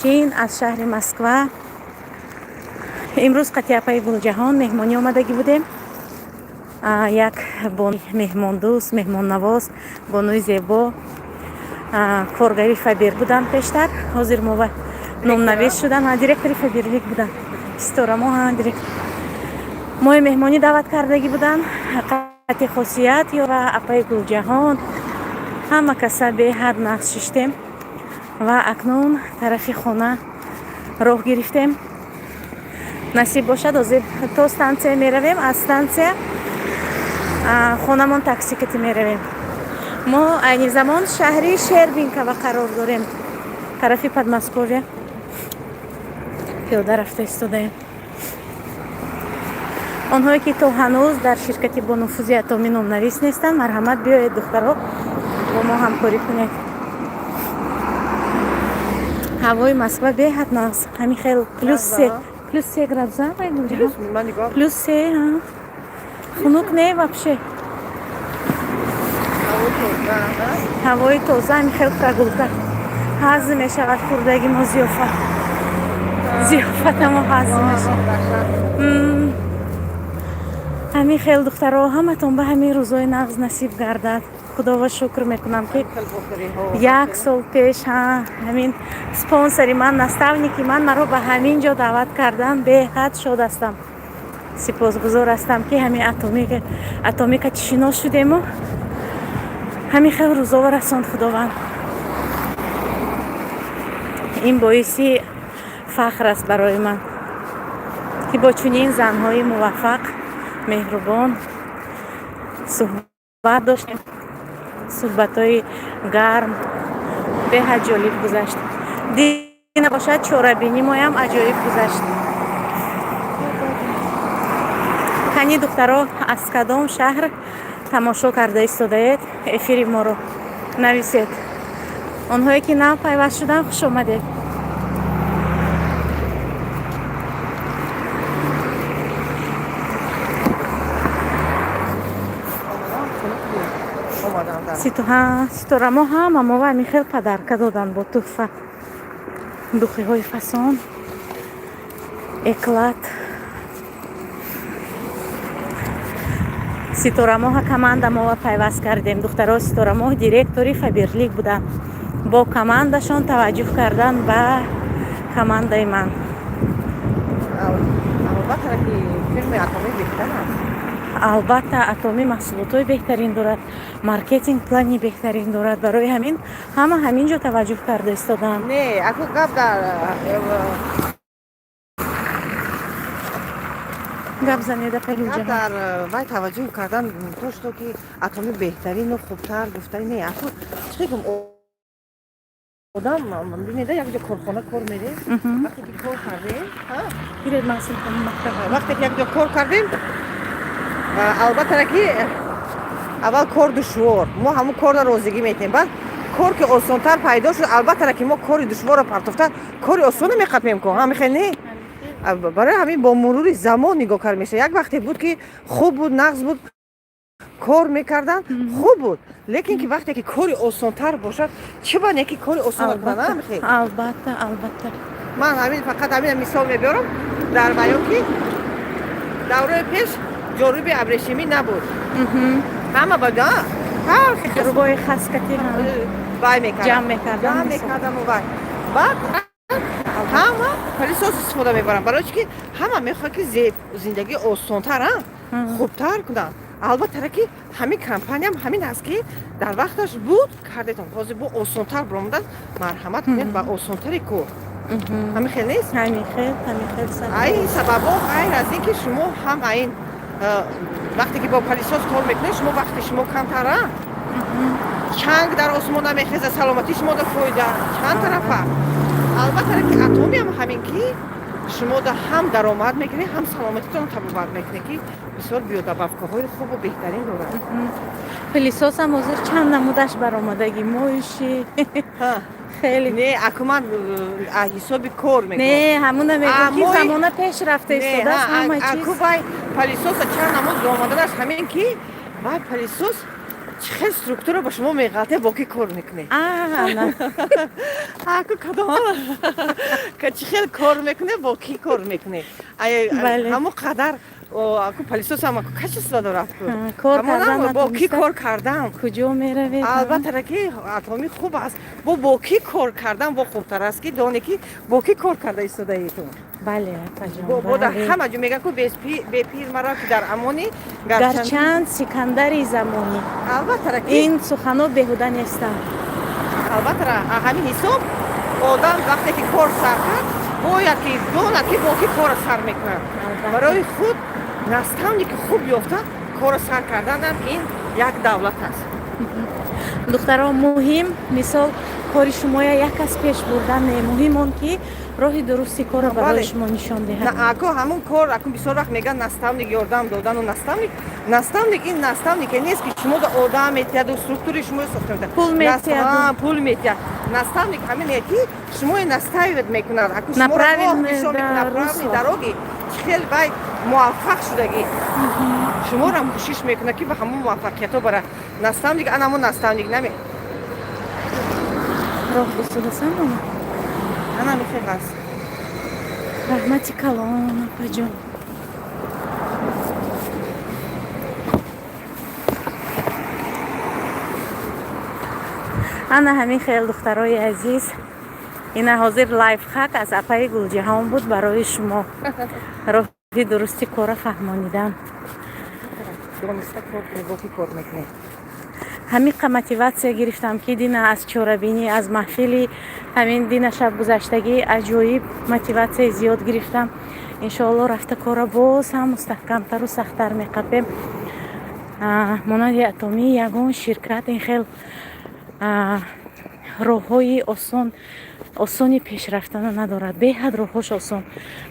чин аз шаҳри Москва. имрӯз қатъияпаи Гулҷаҳон меҳмонӣ омадагӣ будем. як меҳмондӯст, меҳмоннавоз, бонуи зебо, коргари Фабер буданд пештар. ҳозир мо номнавис шудам. Директори Фаберлик буданд. Сторамо директор. мои меҳмонӣ даъват кардагӣ буданд. қати хосият ё ва апаи Гулҷаҳон ҳама каса беҳад нағз шиштем ва акнун тарафи хона роҳ гирифтем. насиб бошад ҳозир то станция меравем. аз станция хонамон таксикати меравем. мо айни замон шаҳри Шербинкова қарор дорем. тарафи Подмосковия пиёда рафта истодаем. онҳое ки то ҳанӯз дар ширкати бонуфузи атомӣ номнавис нестанд, марҳамат биёед духтаро бо мо ҳамкорӣ кунед. ҳавои Москва беҳад нағз. ҳамин хел плюс 3 градуса плюс 3 хунук не вообще. ҳавои тоза ҳамин хел прогулка ҳазм мешавад. хурдаги мо зиёфатамо ҳазм мешавад. ҳамин хел духтаро ҳаматон ба ҳамин рӯзои нағз насиб гардад. худоро шукр мекунам ки як сол пеш ҳамин спонсори ман, наставники ман маро ба ҳамин ҷо даъват кардан. беҳад шод ҳастам. сипосгузор ҳастам ки ҳамин атомикати шинос шудему. ҳамин хел рӯзова расонд худованд. ин боиси фахр аст барои ман ки бо чунин занҳои муваффақ, меҳрубон суҳбат доштем. суҳбатҳои гарм беҳад ҷолиб гузашт. дина бошад чорабини моям аҷоиб гузашт. кани духтаро аз кадом шаҳр тамошо карда истодаед? эфири моро нависед. онҳое ки нав пайваст шуданд, хуш омадед. ситорамо ҳама мо ва ҳамин хел падарка доданд бо тӯҳфа. духиҳои фасон, эклат. ситорамо команда мо ва пайваст кардем. духтарои ситорамо директори Фаберлик буданд. бо командашон таваҷҷӯҳ кардан ба командаи ман. албатта атомӣ маҳсулотҳои беҳтарин дорад, маркетинг плани беҳтарин дорад. барои ҳамин ҳама ҳамин ҷо таваҷҷӯҳ карда истоданд. гап занеда паҳлӯ дар вай таваҷҷӯҳ кардан дошто ки атомӣ беҳтарину хубтар гуфтани не аху чӣ гум одам бинеда як ҷо корхона кор мерем. вақте ки кор кардем вақте ки як ҷо кор кардем албатта ки аввал кор душвор, мо ҳамун корро розигӣ метем. баъд кор ки осонтар пайдо шуд, албатта ки мо кори душворро партофта кори осонро меқапем ко ҳамихел не. барои ҳамин бо мурури замон нигоҳ карда мешавад. як вақте буд ки хуб буд, нағз буд, кор мекардан хуб буд. лекин ки вақте ки кори осонтар бошад, чӣ ба не ки кори осон кардан мехел. албатта ман ҳамин фақат ҳамин мисол мебиёрам дар баён ки давраи пеш ҷориби абрешимӣ набуд. ҳама ба рубои хаскати вай ҷамъ мекардам. вай баъд ҳама пилисос истифода мебарам. барои чӣ ки ҳама мехоҳад ки зиндагӣ осонтар хубтар кунанд. албатта ки ҳамин компаниям ҳамин аст ки дар вақташ буд кардетон. ҳозир бо осонтар баромадан марҳамат кунед ба осонтари кор. ҳамин хел нест. ҳамин хел ин сабабо ғайр аз ин ки шумо ҳам ин вақте ки бо пилисос кор мекунед, шумо вақти шумо камтар чанг дар осмон намехезад, саломатии шумо да фоида чанд тарафа. албатта ки атоми ҳам ҳамин ки шумо да ҳам даромад мегиред, ҳам саломатитон табобат мекунед ки бисёр биодобавкаҳои хубу беҳтарин дорад. пилисосам ҳозир чанд намудаш баромадагӣ моиши хеле не акуман ҳисоби кор мегӯям. не ҳамуна мегӯям ки замона пеш рафта истодааст ҳама чиз. аку вай пилисоса чанд намуд омадааст ҳамин ки вай пилисос چه خیلی سترکتور با شما میغلطه با کی کار میکنه نه اکو کدام که چه خیلی کار میکنه با کی کار میکنه بله. همون قدر اکو پلیسوس هم اکو کشی صدا رفت کار کردن با کی کار کردم کجا میروید؟ البته که اتمی خوب است با کی کار کردن با خوبتر است که دانی که با کی کار کرده ایستاده ایتون بله با بله. همه جو میگن که به پیر مرا که در امانی گرچند سکندری زمانی البته که این سخنو بهوده نیست. البته همین حساب آدم وقتی که کار سر کرد باید که داند که با کی کار سر میکنه برای خود نستانی که خوب یافته کار سر کردن هم این یک دولت است. دخترها مهم مثال کاری شما یک از پیش بردن نه مهم اون که راه درستی کار رو برای شما نشان دهد. نه اکو همون کار اکو بسیار وقت میگن نستامنیک یاردم دادن و نستامنیک این نستامنیک نیست که شما به آدم میتید و سترکتور شما ساخته میده پول میتید پول میتید نستامنیک همین یکی شما نستایید میکنه اکو شما направленный направленный дороги خیلی باید موفق شدگی شما را کوشش میکنه که به همون موفقیت ها برای نستامنیک انا همون نستامنیک نمی راه بسودسن اون انا میخواه هست رحمتی کلام اپا جون. انا همین خیلی دخترای عزیز این حاضر لایف خاک از اپای گلجهان بود برای شما راهی درستی کار فهمانیدن. همین موتیواسیا گرفتم که دینا از چوربینی از محفلی همین دینا شب گذشتگی عجایب موتیواسیا زیاد گرفتم. انشالله رفته کارا باز هم مستحکمتر و سختتر میقپیم. مانند اتمی یگان شرکت این خیلی راههای آسانی پیش رفتن ندارد. به حد راهش آسان.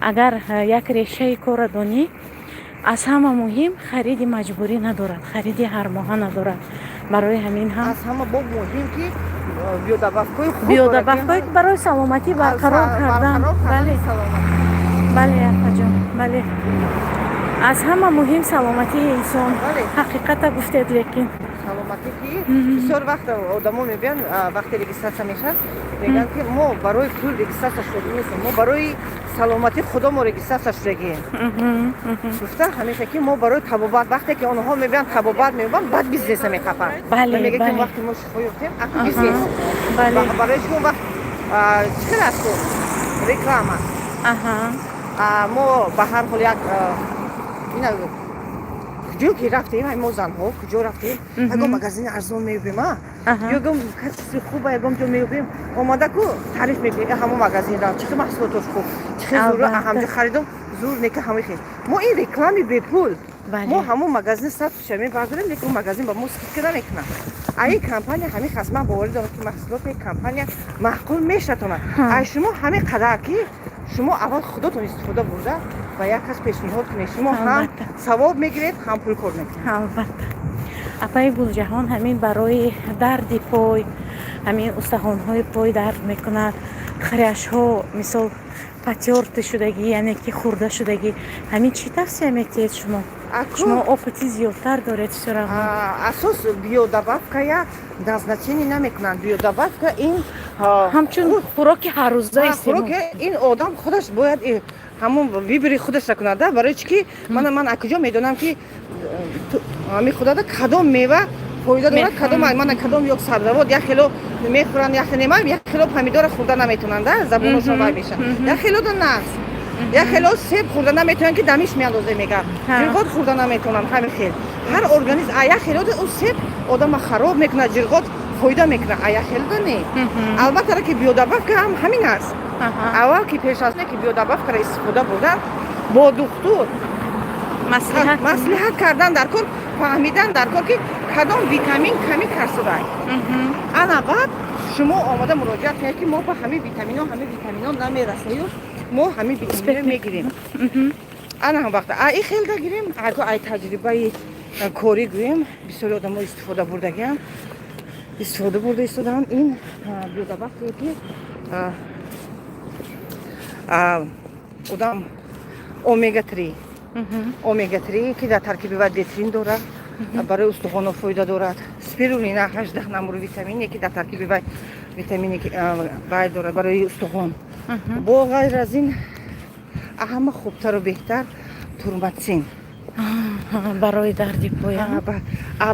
اگر یک ریشه کار دانی از همه مهم خرید مجبوری ندارد، خرید هر ماه ندارد. برای همین هم از همه با مهم که بیودبافکای خوب بیودبافکای برای سلامتی برقرار کردن. بله بله اپا جان بله از همه مهم سلامتی انسان. حقیقت گفتید لیکن سلامتی که بسیار وقت آدما میگن وقتی رجیستراسیون میشن میگن که ما برای پول رجیستراسیون شدیم نیستیم، ما برای سلامتی خدا ما رجیستراسیون شدیم. گفته همیشه که ما برای طبابت وقتی که آنها میگن طبابت میگن بعد بیزنس میخوان. بله میگه که بله وقتی ما شفا یافتیم اصلا بیزنس. بله برای شما وقت چقدر است رکلام. ما به هر حال یک اینا کجا که رفتیم ما زنها کجا رفتیم اگه مغازین ارزان میبیم یا گم کسی خوبه یا گم جو میبیم اومده کو تعریف میکنه همون مغازین را چه محصولاتش خوب چه زور همجا خریدم زور نکه همه خیر ما این رکلامی به پول ما همون مغازین صد شمی برداریم لیکن مغازین با ما سکت کده میکنه این کمپانی همین خصما باوری داره که محصولات این کمپانی معقول میشتونه ای شما همین قدر که شما اول خودتون استفاده برده و یک از پیشنهاد کنید شما هم ثواب میگیرید هم پول کار میکنید. البته اپای گلجهان همین برای درد پای همین استخوان‌های پای درد میکند خرش ها مثل پتیارت شدگی یعنی که خورده شدگی همین چی توصیه میتید شما؟ شما آفتی زیادتر دارید سراغ اساس بیودبافکا یا назначение نمیکنند بیودبافکا این همچون خوراک هر روزه استعمال خوراک این آدم خودش باید همون بیبری خودش را کنه برای چی من کجا میدونم که می خدا کدام میوه فایده داره کدام من کدام یک سبزیجات یک کیلو میخورن یک نمیام یک کیلو پمیدور خورده نمیتونن ده زبونشون وای میشن یک کیلو ناز یک کیلو سیب خورده نمیتونن که دمیش میاندازه میگن جرقات خورده نمیتونن همین خیلی هر ارگانیسم یک کیلو اون سیب آدم خراب میکنه جرقات فایده میکنه یک کیلو نه البته که بیودبافکا هم همین است اول که پیش از اینکه بیودبافکا را استفاده بردن با دکتر مصلحت کردن در کار فهمیدن در کار که کدام ویتامین کمی کرده انا بعد شما آماده مراجعت کنید که ما با همین ویتامین ها نمیرسیم ما همین ویتامین میگیریم انا هم وقت ای خیلی دگیریم ای تجربه کاری گویم بسیار آدم ها استفاده بردگی هم استفاده هم این بیودبافکا که آدم اومگا 3 که در ترکیب و دیترین دارد برای استخوان فایده دارد спирулина 18 номер витамине ки дар таркиби вай витамине ки вай дорад барои устухон. бо ғайр аз ин ҳама хубтару беҳтар турматсин барои дарди поя.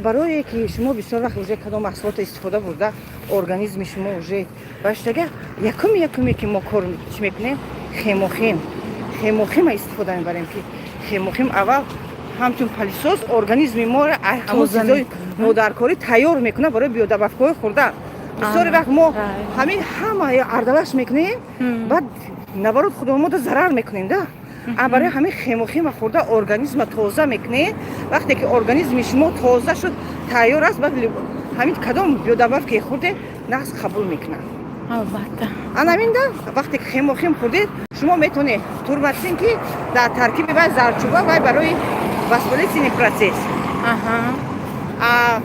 барое ки шумо бисёр вақт уже кадом маҳсулота истифода бурда организми шумо уже баштага якуме ки мо кор чӣ мекунем хемохима истифода мебарем ки хемохим аввал ҳамчун палисос организми моро ҳамон чизои нодаркорӣ тайёр мекунад барои биодобавкаҳои хӯрдан. бисёри вақт мо ҳамин ҳама ардалаш мекунем баъд наоборот худомода зарар мекунем да. барои ҳамин хемохима хӯрда организма тоза мекунем. вақте ки организми шумо тоза шуд тайёр аст баъд ҳамин кадом биодобавкае хӯрде нағз қабул мекунад. албатта анаминда вақте ки хемохим хӯрдед шумо метавонед турматсин ки дар таркиби вай зарчӯба вай барои воспалительный процесс.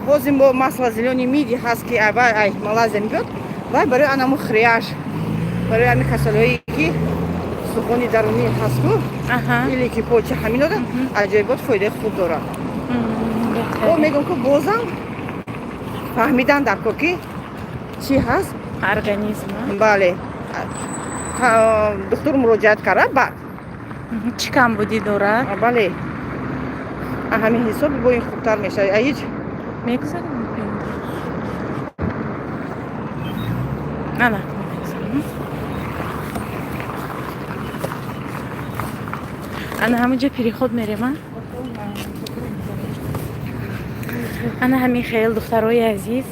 ҳозир мо масла зелёни миди ҳаст ки вай малайзия мебиёд вай барои анамо хрияж барои ҳамин касалҳое ки сухони дарунӣ ҳастку или ки поча ҳаминода аҷоибот фоидаи хуб дорад. о мегӯям ки бозам фаҳмидан дар кор ки чӣ ҳаст организм. бале духтур муроҷиат карда баъд чӣ камбудӣ дорад? бале ҳамин ҳисоб бо ин хубтар мешавад. ҳеҷ мегузарем ана ҳаминҷо переход мерем. ана ҳамин хел духтарои азиз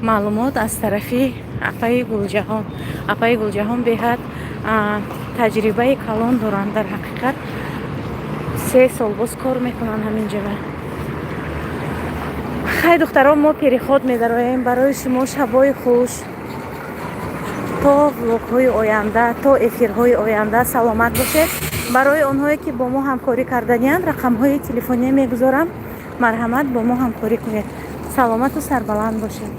маълумот аз тарафи апаи гулҷаҳон беҳад таҷрибаи калон доранд. дар ҳақиқат 3 сол боз кор мекунанд ҳаминҷо. хай духтаро мо переход медароем барои шумо шабои хуш то влогҳои оянда то эфирҳои оянда саломат бошед. барои онҳое ки бо мо ҳамкорӣ карданиянд рақамҳои телефоние мегузорам. марҳамат бо мо ҳамкорӣ кунед. саломату сарбаланд бошед.